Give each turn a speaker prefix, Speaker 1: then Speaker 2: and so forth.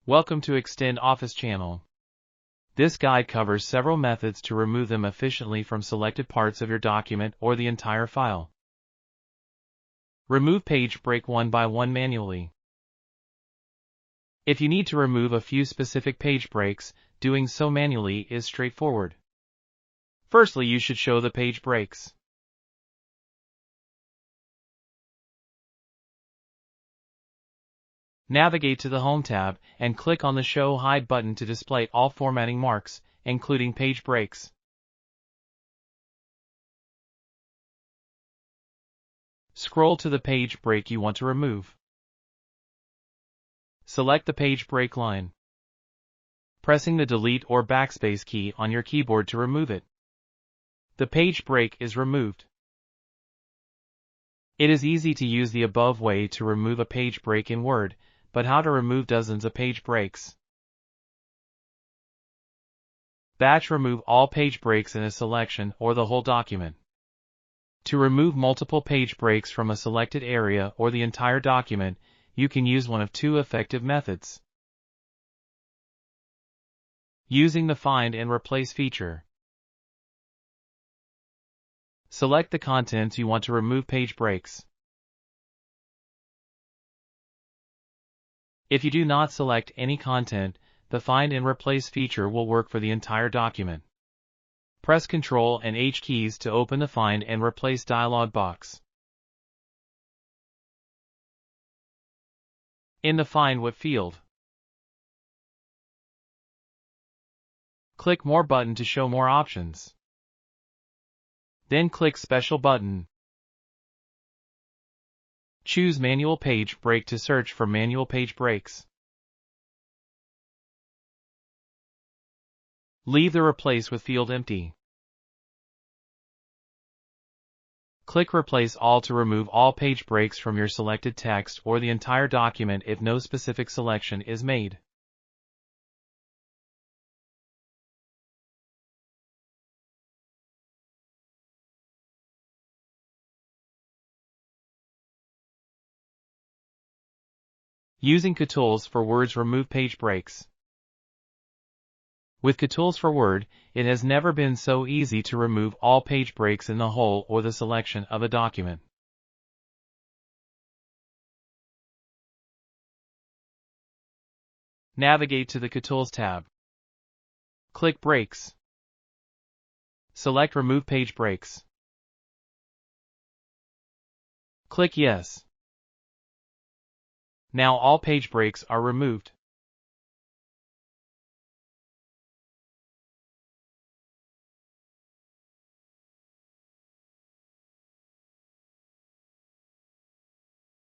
Speaker 1: Welcome to Extend Office channel. This guide covers several methods to remove them efficiently from selected parts of your document or the entire file. Remove page break one by one manually. If you need to remove a few specific page breaks, doing so manually is straightforward. Firstly, you should show the page breaks. Navigate to the Home tab and click on the Show Hide button to display all formatting marks, including page breaks. Scroll to the page break you want to remove. Select the page break line. Pressing the Delete or Backspace key on your keyboard to remove it. The page break is removed. It is easy to use the above way to remove a page break in Word, but how to remove dozens of page breaks? Batch remove all page breaks in a selection or the whole document. To remove multiple page breaks from a selected area or the entire document, you can use one of two effective methods. Using the Find and Replace feature. Select the contents you want to remove page breaks. If you do not select any content, the Find and Replace feature will work for the entire document. Press Ctrl and H keys to open the Find and Replace dialog box. In the Find What field, click More button to show more options. Then click Special button. Choose Manual Page Break to search for manual page breaks. Leave the Replace with field empty. Click Replace All to remove all page breaks from your selected text or the entire document if no specific selection is made. Using Kutools for Word's remove page breaks. With Kutools for Word, it has never been so easy to remove all page breaks in the whole or the selection of a document. Navigate to the Kutools tab. Click Breaks. Select Remove Page Breaks. Click Yes. Now all page breaks are removed.